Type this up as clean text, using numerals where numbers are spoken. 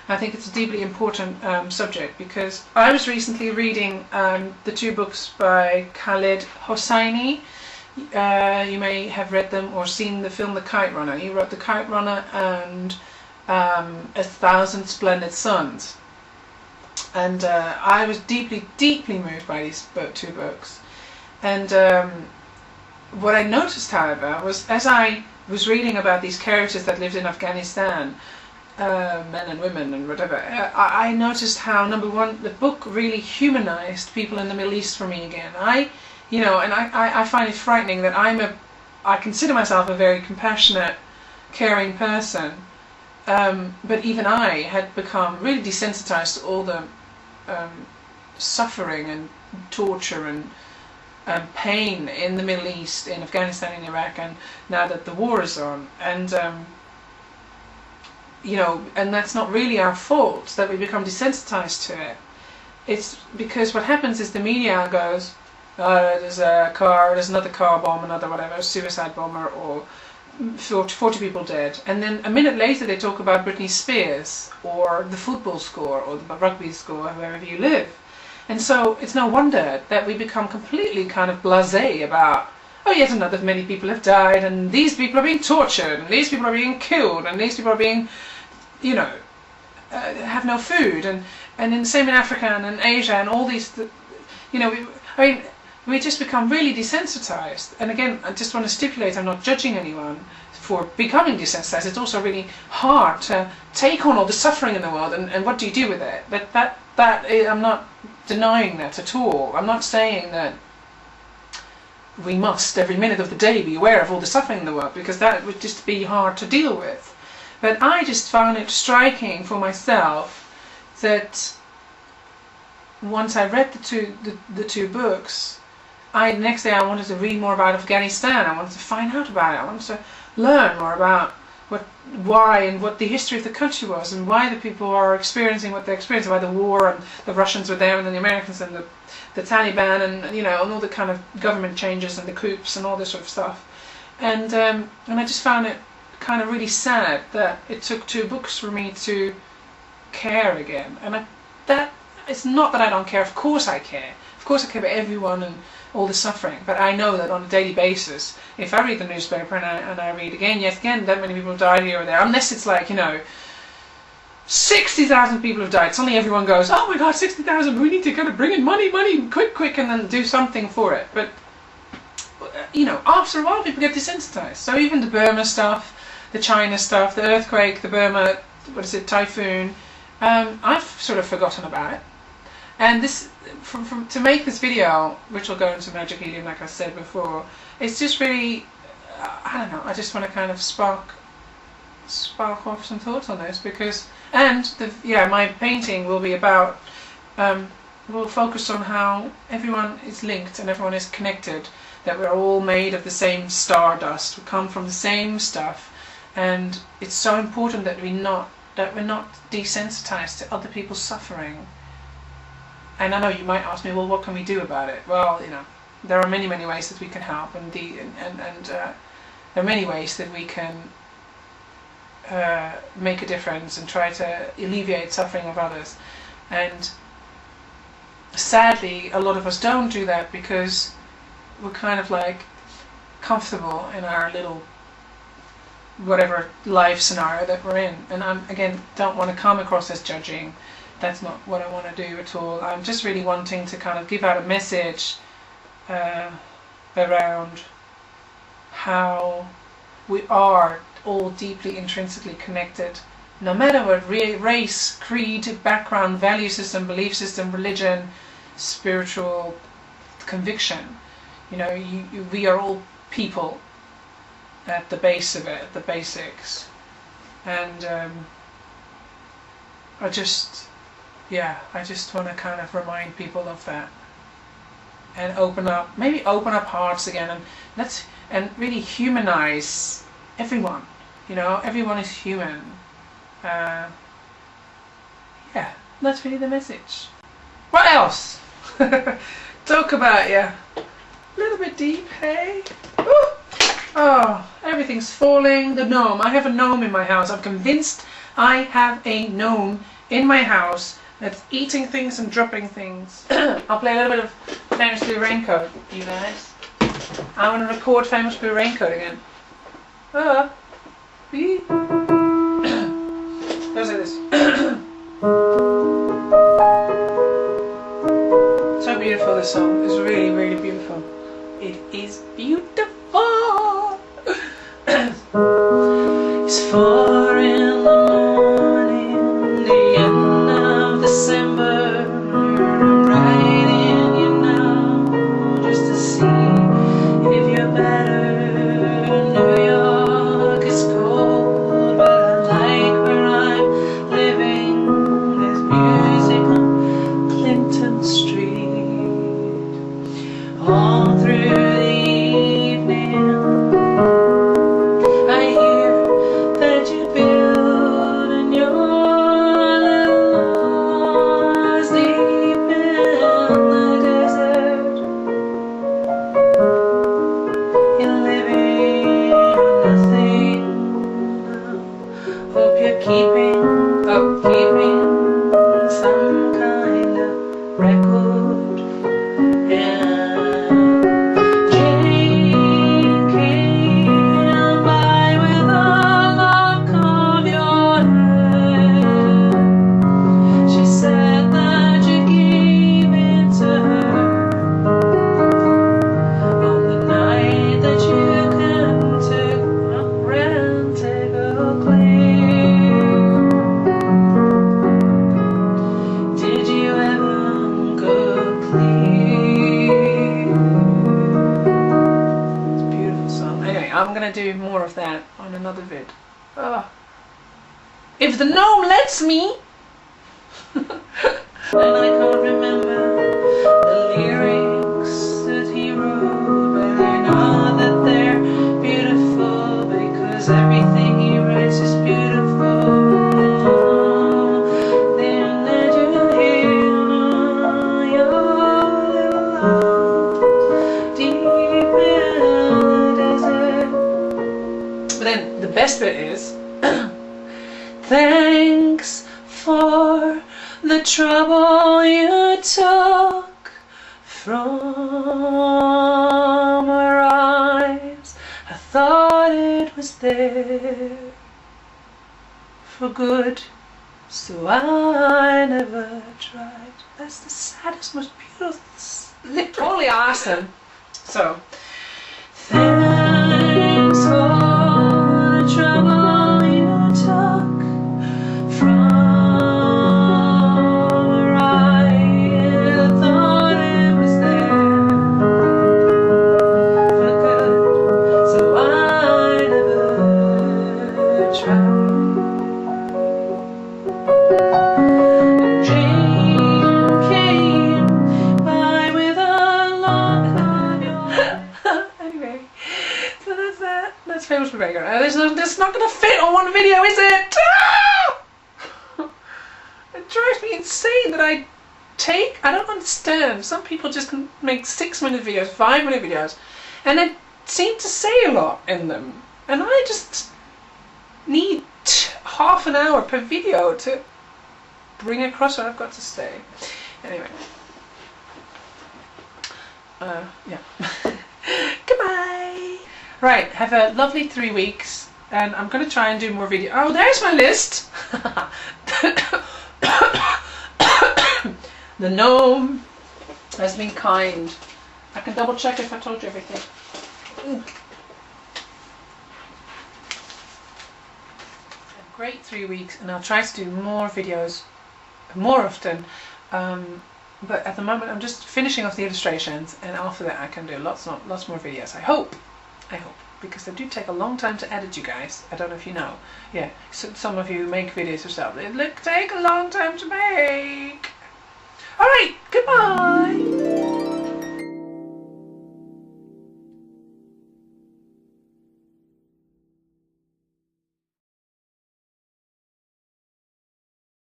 I think it's a deeply important subject, because I was recently reading the 2 books by Khaled Hosseini. You may have read them or seen the film The Kite Runner. He wrote The Kite Runner and A Thousand Splendid Suns. And I was deeply, deeply moved by these 2 books. And what I noticed, however, was as I was reading about these characters that lived in Afghanistan, men and women and whatever, I noticed how, number one, the book really humanized people in the Middle East for me again. I find it frightening that I consider myself a very compassionate, caring person, but even I had become really desensitized to all the suffering and torture and pain in the Middle East, in Afghanistan, in Iraq, and now that the war is on. And and that's not really our fault that we become desensitized to it. It's because what happens is the media goes, there's another car bomb, another whatever, suicide bomber, or 40 people dead. And then a minute later they talk about Britney Spears, or the football score, or the rugby score, wherever you live. And so it's no wonder that we become completely kind of blasé about, oh, yet another many people have died, and these people are being tortured, and these people are being killed, and these people are being, have no food, and in the same in Africa and in Asia and all these, we just become really desensitized. And again, I just want to stipulate, I'm not judging anyone for becoming desensitized. It's also really hard to take on all the suffering in the world, and what do you do with it? I'm not denying that at all. I'm not saying that we must every minute of the day be aware of all the suffering in the world, because that would just be hard to deal with. But I just found it striking for myself that once I read the two books, the next day I wanted to read more about Afghanistan. I wanted to find out about it. I wanted to learn more about why and what the history of the country was, and why the people are experiencing what they're experiencing, why the war and the Russians were there, and then the Americans and the Taliban, and all the kind of government changes and the coups and all this sort of stuff. And I just found it kind of really sad that it took 2 books for me to care again. And that it's not that I don't care. Of course I care. Of course I care about everyone and all the suffering. But I know that on a daily basis, if I read the newspaper and I read yet again, that many people died here or there, unless it's like 60,000 people have died. Suddenly everyone goes, oh my God, 60,000! We need to kind of bring in money, quick, and then do something for it. But after a while, people get desensitized. So even the Burma stuff, the China stuff, the earthquake, the Burma, typhoon, I've sort of forgotten about it. And this, to make this video, which will go into Magic Helium, like I said before, it's just really, I don't know, I just want to kind of spark off some thoughts on this, because, my painting will be about, will focus on how everyone is linked and everyone is connected, that we're all made of the same stardust, we come from the same stuff, and it's so important that we're not desensitized to other people's suffering. And I know you might ask me, well, what can we do about it? Well, there are many ways that we can help, and there are many ways that we can make a difference and try to alleviate suffering of others. And sadly, a lot of us don't do that because we're kind of like comfortable in our little whatever life scenario that we're in. And I again don't want to come across as judging. That's not what I want to do at all. I'm just really wanting to kind of give out a message around how we are all deeply intrinsically connected, no matter what race, creed, background, value system, belief system, religion, spiritual conviction. We are all people at the base of it, at the basics. And I just want to kind of remind people of that, and open up hearts again, and really humanize everyone. Everyone is human. That's really the message. What else? Talk about a little bit deep, hey? Ooh. Oh, everything's falling. The gnome. I have a gnome in my house. I'm convinced I have a gnome in my house that's eating things and dropping things. I'll play a little bit of Famous Blue Raincoat, you guys. I want to record Famous Blue Raincoat again. Goes like this. So beautiful, this song. It's really, really beautiful. It is beautiful. It's 4 in the morning, the end of December. I'm writing you now just to see if you're better. New York is cold, but I like where I'm living. There's music on Clinton Street all through the evening. I hear that you build in your little house deep in the desert. You're living nothing now. Hope you're keeping some kind of record. And Jane came by with a lock of your hair. She said that you gave it to her on the night that you came to a rent-a-go clear. Did you ever go clear? It's a beautiful song. Anyway, I'm gonna do more of that on another vid. If the gnome lets me. And I can't remember the lyrics that he wrote, but I know that they're beautiful because everything he writes is beautiful. Then did you hear your little house deep in the desert? But then the best bit is thanks for the trouble you took from her eyes. I thought it was there for good, so I never tried. That's the saddest, most beautiful, literally awesome. So, thanks for the trouble you took from her eyes. I thought it was there for good, so I never tried. Jane came by with a lock of your anyway, so that's that. That's Famous Blue Raincoat. This is not going to fit on one video, is it? It drives me insane that I don't understand. Some people just can make 6-minute videos, 5-minute videos, and they seem to say a lot in them. And I just need half an hour per video to bring across what I've got to say. Anyway. Yeah. Goodbye! Right, have a lovely 3 weeks, and I'm going to try and do more videos. Oh, there's my list! The gnome has been kind. I can double check if I told you everything. A great 3 weeks, and I'll try to do more videos more often. But at the moment I'm just finishing off the illustrations, and after that I can do lots more videos. I hope, because they do take a long time to edit, you guys. I don't know if you know. Yeah, so some of you make videos yourself. They take a long time to make.